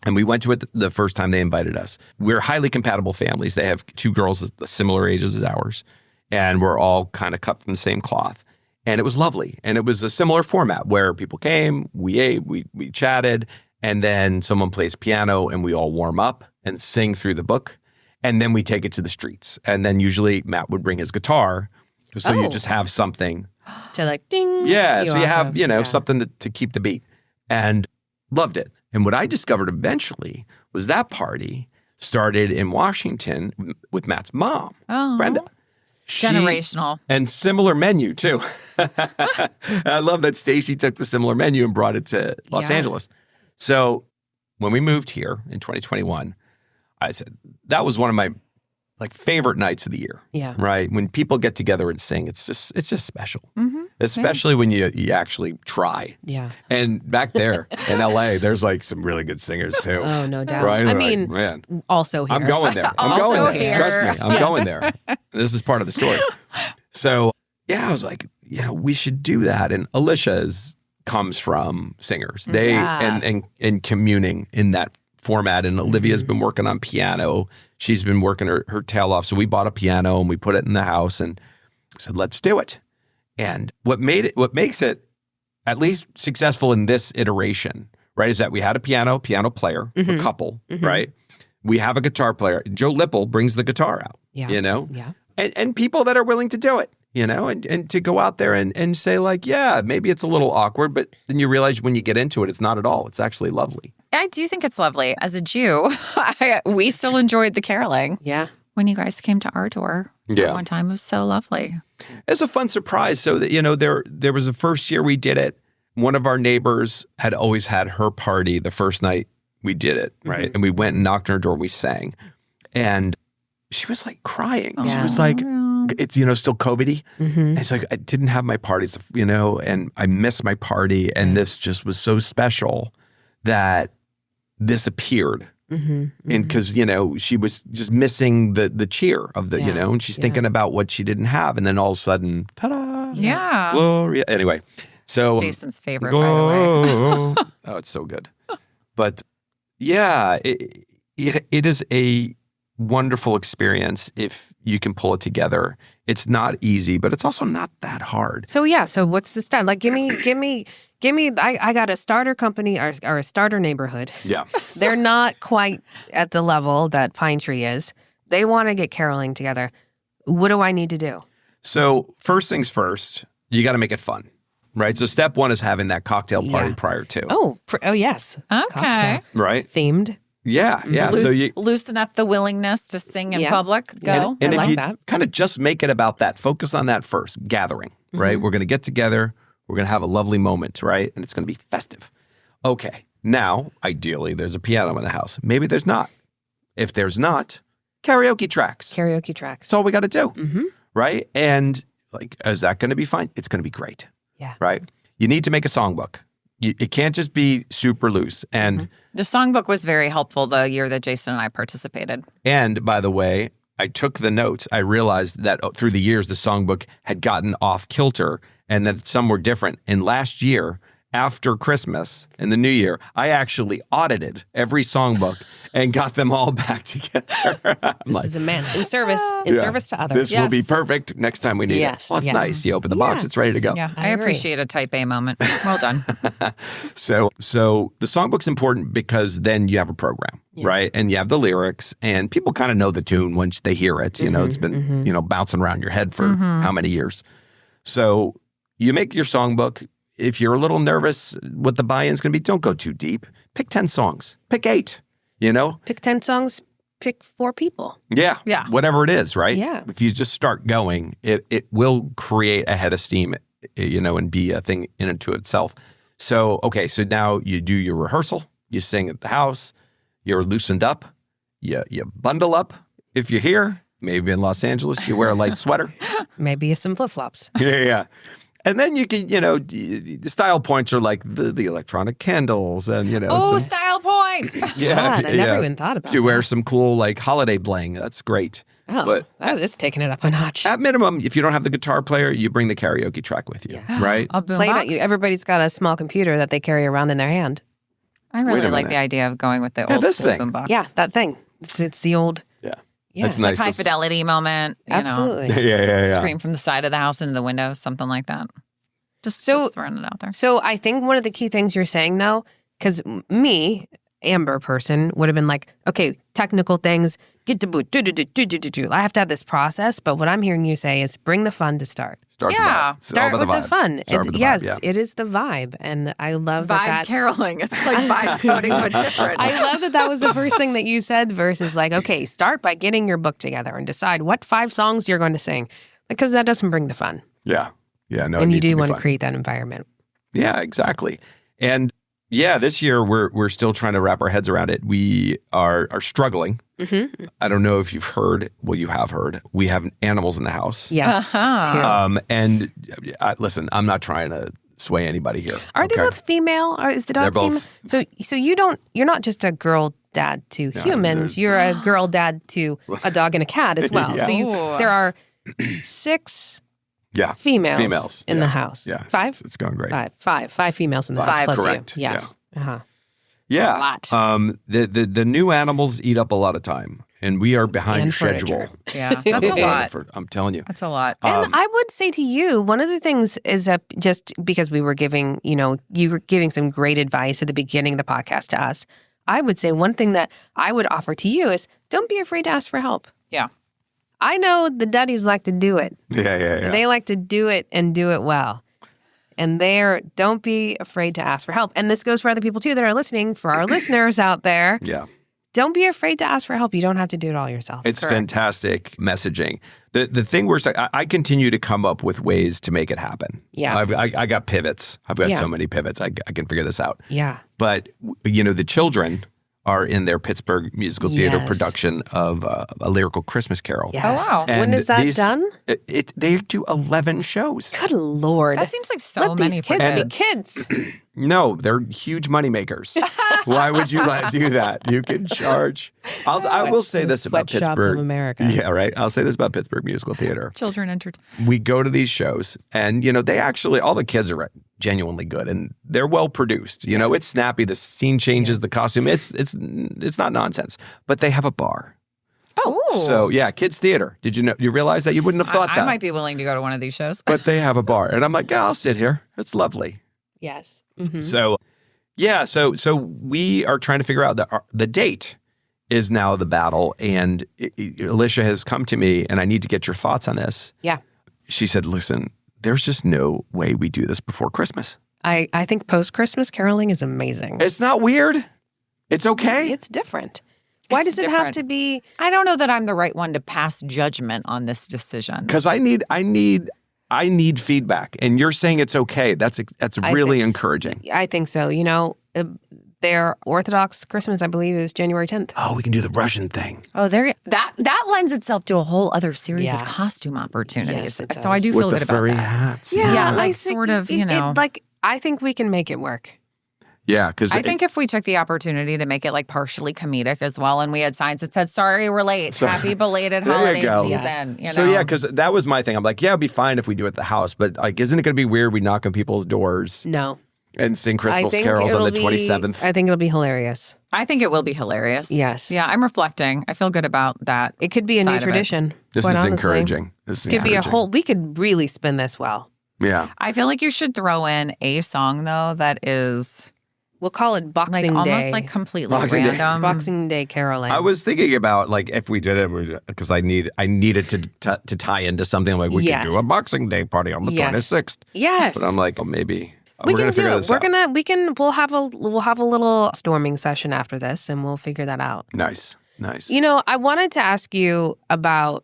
And we went to it the first time they invited us. We're highly compatible families. They have 2 girls similar ages as ours, and we're all kind of cut from the same cloth. And it was lovely. And it was a similar format where people came, we ate, we chatted, and then someone plays piano and we all warm up and sing through the book. And then we take it to the streets. And then usually Matt would bring his guitar. So you just have something To like ding. Yeah, so you have, something to keep the beat. And loved it. And what I discovered eventually was that party started in Washington with Matt's mom, Brenda. Generational. And similar menu, too. I love that Stacy took the similar menu and brought it to Los Angeles. So when we moved here in 2021, I said, that was one of my favorite nights of the year. Yeah. Right? When people get together and sing, it's just special. Mm-hmm. Especially when you actually try. Yeah. And back there in LA, there's some really good singers too. Oh, no doubt. Right? I Like, mean, man, also here. I'm going there. I'm going there. Trust me, I'm going there. This is part of the story. So I was like, we should do that. And Alicia comes from singers. They and communing in that format. And Olivia's been working on piano. She's been working her tail off. So we bought a piano and we put it in the house and said, let's do it. And what makes it at least successful in this iteration, right, is that we had a piano player, a couple, right? We have a guitar player. Joe Lipple brings the guitar out, Yeah. And people that are willing to do it, and to go out there and say maybe it's a little awkward, but then you realize when you get into it, it's not at all. It's actually lovely. I do think it's lovely. As a Jew, we still enjoyed the caroling. Yeah. When you guys came to our door one time, it was so lovely. It's a fun surprise. So that, there was the first year we did it. One of our neighbors had always had her party the first night we did it, right? And we went and knocked on her door, we sang. And she was crying. Yeah. She was like, it's, still COVID-y. And it's like, I didn't have my parties, and I missed my party. And this just was so special that this appeared. And because, she was just missing the cheer of the, and she's thinking about what she didn't have. And then all of a sudden, ta-da. Yeah. Gloria. Anyway, so. Jason's favorite, by the way. Oh, it's so good. But it is a wonderful experience if you can pull it together. It's not easy, but it's also not that hard. So what's the style? Give me, I got a starter company or a starter neighborhood. Yeah. They're not quite at the level that Pine Tree is. They want to get caroling together. What do I need to do? So first things first, you got to make it fun, right? So step one is having that cocktail party Yeah. prior to. Oh, yes. Okay. Cocktail. Right? Themed. Yeah. So you Loosen up the willingness to sing in Yeah. public. Go. and I if like you that. kind of just make it about that, focus on that first, gathering, right? We're going to get together. We're going to have a lovely moment, right? And it's going to be festive. Okay. Now, ideally, there's a piano in the house. Maybe there's not. If there's not, karaoke tracks. Karaoke tracks. That's all we got to do, Mm-hmm. right? And like, is that going to be fine? It's going to be great, Yeah. right? You need to make a songbook. It can't just be super loose. And The songbook was very helpful the year that Jason and I participated. And by the way, I took the notes. I realized that through the years, the songbook had gotten off kilter and that some were different. And last year, after Christmas and the New Year, I actually audited every songbook and got them all back together. This is a man in service to others. This will be perfect next time we need Yes, it. Well, it's yeah. nice. You open the box, Yeah. it's ready to go. Yeah, I I agree. appreciate a type A moment. Well done. So the songbook's important because then you have a program, right? And you have the lyrics, and people kind of know the tune once they hear it. You know, it's been bouncing around your head for how many years. So you make your songbook. If you're a little nervous what the buy-in's going to be, don't go too deep. Pick 10 songs. Pick 8. You know, Pick 10 songs, pick 4 people. yeah, Yeah. whatever it is, right? Yeah. If you just start going, it will create a head of steam, and be a thing in and to itself. So, okay, so now you do your rehearsal, you sing at the house, you're loosened up, you bundle up. If you're here, maybe in Los Angeles, you wear a light sweater. Maybe some flip-flops. Yeah. And then you can, the style points are like the electronic candles and, Oh, some, style points. yeah. God, I never even thought about You wear that. some cool like holiday bling. That's great. Oh, But that is taking it up a notch. at minimum, if you don't have the guitar player, you bring the karaoke track with you, right? A Play it boombox. at you. Everybody's got a small computer that they carry around in their hand. I really Wait a like minute. the idea of going with the Yeah, old this school thing. boombox. Yeah, that thing. It's the old. Yeah. Yeah. That's nice. High fidelity moment. You Absolutely. Yeah. Scream from the side of the house into the window, something like that. Just throwing it out there. So I think one of the key things you're saying, though, because me, Amber person, would have been like, okay, technical things, get to boot, do. I have to have this process. But what I'm hearing you say is bring the fun to start. Start Yeah. the vibe. It's all Start about with the fun. Start with the Yes, vibe, yeah. it is the vibe. And I love Vibe that. caroling. It's like vibe coding, but different. I love that was the first thing that you said versus like, okay, start by getting your book together and decide what 5 songs you're going to sing. Because that doesn't bring the fun. Yeah. Yeah, no, it And you needs to do be want to fun. create that environment. Yeah, exactly. And yeah, this year we're still trying to wrap our heads around it. We are struggling. Mm-hmm. I don't know if you've heard. Well, you have heard. We have animals in the house. Yes. Uh-huh. too. And listen, I'm not trying to sway anybody here. Are they okay? both female? Or is the dog They're female? both- So you're not just a girl dad to humans. You're a girl dad to a dog and a cat as well. Yeah. So Ooh. there are 6 Yeah, females in yeah, the house. Yeah, 5? It's going great. Five females in the house 5. plus Correct, you. Yes. Uh-huh. Yeah, a lot. The new animals eat up a lot of time, and we are behind And schedule. furniture. Yeah, that's a lot. I'm telling you. That's a lot. And I would say to you, one of the things is that just because we were giving, you were giving some great advice at the beginning of the podcast to us, I would say one thing that I would offer to you is don't be afraid to ask for help. Yeah. I know the Duddies like to do it. Yeah. They like to do it and do it well. And don't be afraid to ask for help. And this goes for other people too that are listening, for our listeners out there. Yeah. Don't be afraid to ask for help. You don't have to do it all yourself. It's fantastic messaging. The thing where I continue to come up with ways to make it happen. Yeah. I got pivots. I've got Yeah. so many pivots. I can figure this out. Yeah. But, the children are in their Pittsburgh musical theater Yes. production of a lyrical Christmas carol. Yes. Oh, wow. When And is that these- done? They do 11 shows. Good Lord. That seems like so Let many these for kids be kids. kids. No, they're huge moneymakers. Why would you do that? You can charge. I will say this about Sweatshop of Pittsburgh. America. Yeah, right. I'll say this about Pittsburgh Musical Theater. Children entered. We go to these shows, and they actually all the kids are genuinely good, and they're well produced. It's snappy. The scene changes, the costume. It's not nonsense. But they have a bar. Oh, So yeah, kids theater. Did you know? You realize that you wouldn't have thought I that? might be willing to go to one of these shows. But they have a bar, and I'm like, yeah, I'll sit here. It's lovely. Yes. Mhm. So, yeah, so we are trying to figure out the date is now the battle, and Alicia has come to me, and I need to get your thoughts on this. Yeah. She said, "Listen, there's just no way we do this before Christmas. I think post-Christmas caroling is amazing. It's not weird. It's okay. It's different. Why does it have to be? I don't know that I'm the right one to pass judgment on this decision. Because I need feedback, and you're saying it's okay. That's really encouraging. I think so. Their Orthodox Christmas, I believe, is January 10th. Oh, we can do the Russian thing. Oh, that lends itself to a whole other series of costume opportunities. Yes, so I do feel good about furry that. hats. Yeah, I like think sort of, I think we can make it work. Yeah, because I think if we took the opportunity to make it like partially comedic as well, and we had signs that said, "Sorry, we're late. Happy belated holiday season." Yes. So yeah, because that was my thing. I'm like, yeah, it'd be fine if we do it at the house, but like, isn't it going to be weird? We knock on people's doors No. and sing Christmas carols on the 27th. I think it'll be hilarious. I think it will be hilarious. Yes. Yeah, I'm reflecting. I feel good about that. It could be a new tradition. This quite is honestly. encouraging. This is Could be encouraging. we could really spin this well. Yeah. I feel like you should throw in a song though that is We'll call it Boxing like Day. almost like completely Boxing Day. random. Boxing Day caroling. I was thinking about like if we did it because I needed to tie into something. I'm like we could do a Boxing Day party on the 26th. Yes. But I'm like, oh, maybe we we're can gonna do figure it. this We're out. gonna we'll have a little storming session after this, and we'll figure that out. Nice. I wanted to ask you about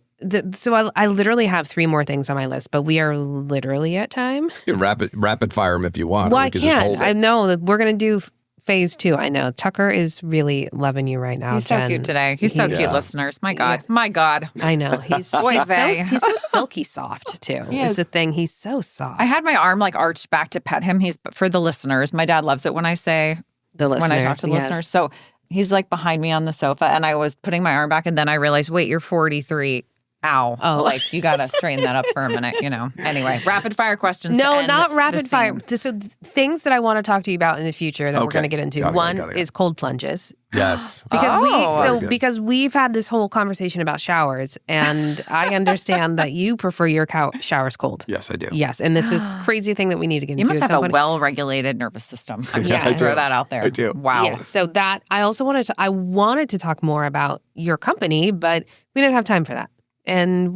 so I literally have 3 more things on my list, but we are literally at time. You can rapid fire them if you want. Well, or we I could just can't. hold it. I know that we're gonna do phase 2. I know Tucker is really loving you right now. He's so Jen. cute today. He's so cute, listeners. My God. My God. I know he's Oy so vey. he's so silky soft too. It's a thing. He's so soft. I had my arm like arched back to pet him. He's for the listeners. My dad loves it when I say the listeners, when I talk to the listeners. So he's like behind me on the sofa, and I was putting my arm back, and then I realized, wait, you're 43. Ow. Oh. Like, you got to straighten that up for a minute, Anyway, rapid fire questions. No, to end not the rapid fire. scene. So things that I want to talk to you about in the future that we're Okay. going to get into. Got it, One got it. is cold plunges. Yes. Because Oh. because we've had this whole conversation about showers, and I understand that you prefer your showers cold. Yes, I do. Yes, and this is crazy thing that we need to get You into. must at have some a point. well-regulated nervous system. I'm just Yeah, going I to throw do. that out there. I do. Wow. Yeah, so that I also wanted to talk more about your company, but we didn't have time for that. And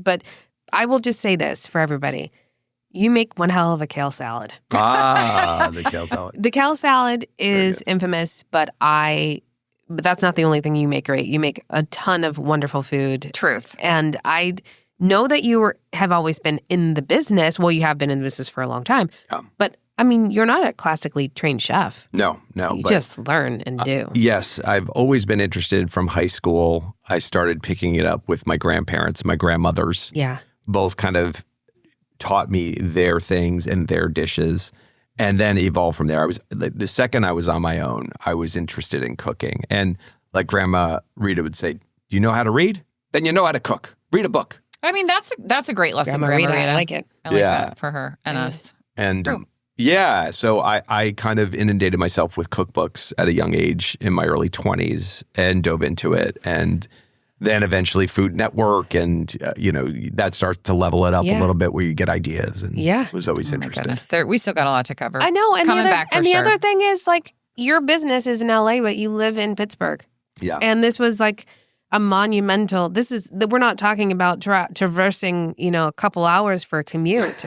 but I will just say this for everybody. You make one hell of a kale salad. The kale salad. The kale salad is infamous, but that's not the only thing you make great. You make a ton of wonderful food. Truth. And I know that you have always been in the business. Well, you have been in the business for a long time. Yeah. But I mean, you're not a classically trained chef. No. You but- just learn and do. Yes, I've always been interested from high school. I started picking it up with my grandparents, my grandmothers. Yeah. Both kind of taught me their things and their dishes, and then evolved from there. The second I was on my own, I was interested in cooking. And like Grandma Rita would say, "Do you know how to read? Then you know how to cook. Read a book." I mean, that's a great lesson, Grandma Grandma Rita, Rita. I like it. I like Yeah. that for her and us. And True. yeah, so I kind of inundated myself with cookbooks at a young age in my early 20s and dove into it. And then eventually Food Network, and that starts to level it up a little bit where you get ideas. And it was always Oh my interesting. goodness. We still got a lot to cover. I know. And Coming the other, back for and the sure. other thing is like your business is in LA, but you live in Pittsburgh. Yeah. And this was like a monumental. We're not talking about traversing, a couple hours for a commute.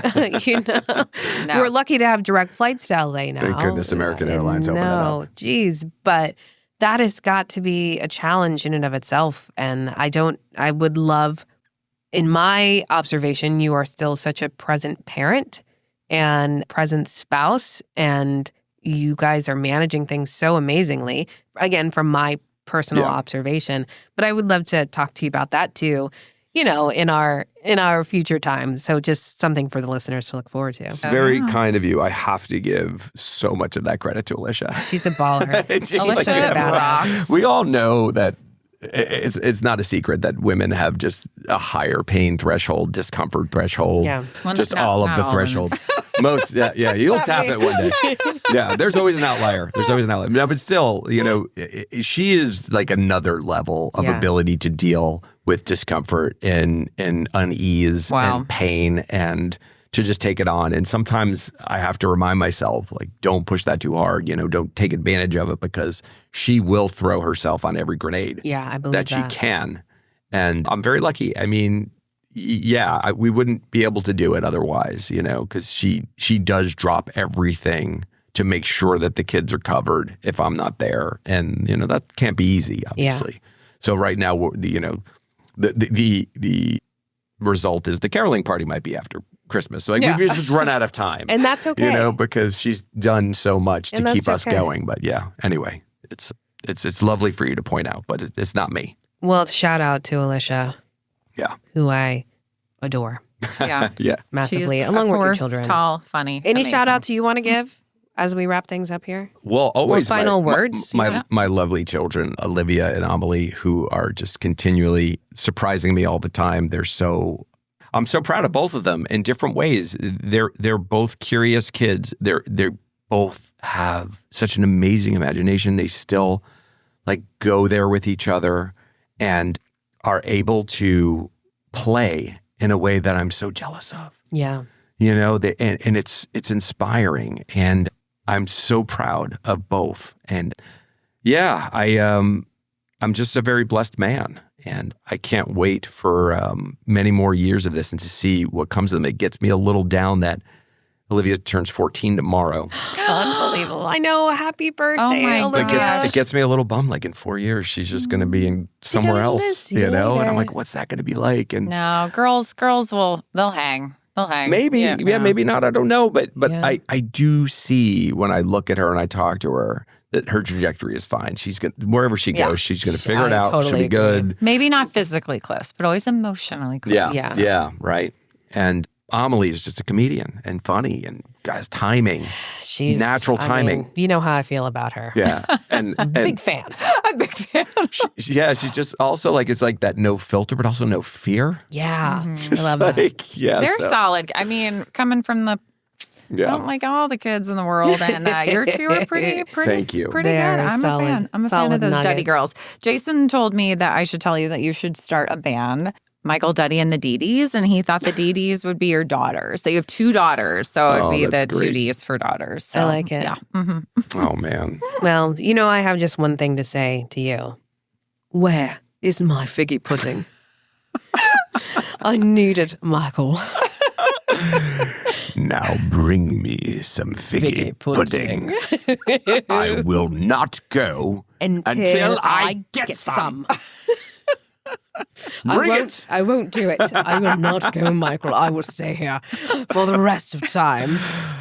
No. We're lucky to have direct flights to LA now. Thank goodness American Airlines opened that up. No, geez, but that has got to be a challenge in and of itself. And I would love, in my observation, you are still such a present parent and present spouse, and you guys are managing things so amazingly. Again, from my personal observation, but I would love to talk to you about that too, in our future time. So just something for the listeners to look forward to. It's very kind of you. I have to give so much of that credit to Alicia. She's a baller. She's She's Alicia such a badass. rocks. We all know that it's not a secret that women have just a higher pain threshold, discomfort threshold, Yeah. Well, just not- all of not the all women. threshold. Most, you'll tap it one day. Yeah, there's always an outlier. No, but still, she is like another level of ability to deal with discomfort and unease and pain and to just take it on. And sometimes I have to remind myself, like, don't push that too hard. Don't take advantage of it because she will throw herself on every grenade Yeah, I believe that she can. And I'm very lucky. I mean, yeah, we wouldn't be able to do it otherwise, because she does drop everything to make sure that the kids are covered if I'm not there. And, that can't be easy, obviously. Yeah. So right now, the result is the caroling party might be after Christmas. So we've just run out of time. And that's okay. Because she's done so much to keep us going. But yeah, anyway, it's lovely for you to point out, but it's not me. Well, shout out to Alicia. Yeah. Who I adore. Yeah. Yeah. Massively, She's along a with your force, children. Tall, funny. Any amazing. shout outs you want to give as we wrap things up here? Well, always or final words. My lovely children, Olivia and Amelie, who are just continually surprising me all the time. I'm so proud of both of them in different ways. They're both curious kids. They both have such an amazing imagination. They still go there with each other and are able to play in a way that I'm so jealous of. Yeah. And it's inspiring, and I'm so proud of both. And yeah, I'm just a very blessed man, and I can't wait for many more years of this and to see what comes of them. It gets me a little down that Olivia turns 14 tomorrow. Unbelievable. I know. Happy birthday, Oh my gosh. It gets me a little bummed. In 4 years, she's just going to be in somewhere else, And I'm like, what's that going to be like? And no, girls they'll hang. They'll hang. Maybe, maybe not. I don't know. But I do see when I look at her and I talk to her that her trajectory is fine. She's going wherever she goes, she's going to figure it out. Totally She'll be good. Maybe not physically close, but always emotionally close. Yeah, right. And Amelie is just a comedian and funny and guys timing. She's natural timing. I mean, you know how I feel about her. Yeah. And big fan. A big fan. She's just also it's like that no filter, but also no fear. Yeah. I love that. Yeah, they're solid. I mean, coming from I don't like all the kids in the world, and your two are pretty Thank you. pretty good. I'm solid, a fan. I'm a fan of those nuggets. Duddie girls. Jason told me that I should tell you that you should start a band. Michael Duddie and the Didis, and he thought the Didis would be your daughters. So you have two daughters, so it would be the great. 2Ds for daughters. So, I like it. Yeah. Mm-hmm. Oh, man. Well, I have just one thing to say to you. Where is my figgy pudding? I need it, Michael. Now bring me some figgy pudding. I will not go until I get some. I won't do it. I will not go, Michael. I will stay here for the rest of time.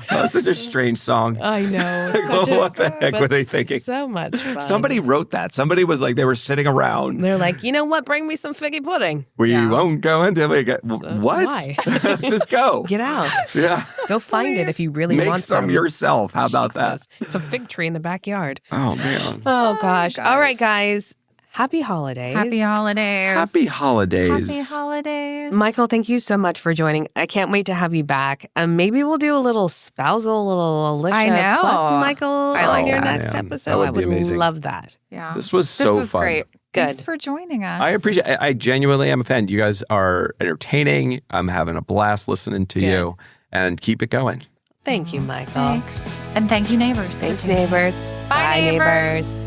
That's such a strange song. I know. What the heck were they thinking? So much fun. Somebody wrote that. Somebody was they were sitting around. They're like, you know what? Bring me some figgy pudding. We won't go until we get. What? Why? Just go. Get out. Yeah. Go find it if you really Make want some yourself. How about that? It's a fig tree in the backyard. Oh, man. Oh, gosh. All right, guys. Happy holidays. Happy holidays. Happy holidays. Happy holidays. Michael, thank you so much for joining. I can't wait to have you back. Maybe we'll do a little spousal, little Alicia plus Michael on your next episode. That would be amazing. Love that. Yeah. This was so fun. great. Good. Thanks for joining us. I appreciate it. I genuinely am a fan. You guys are entertaining. I'm having a blast listening to you. And keep it going. Thank you, Michael. Thanks. And thank you, neighbors. Thanks, neighbors. Bye, neighbors.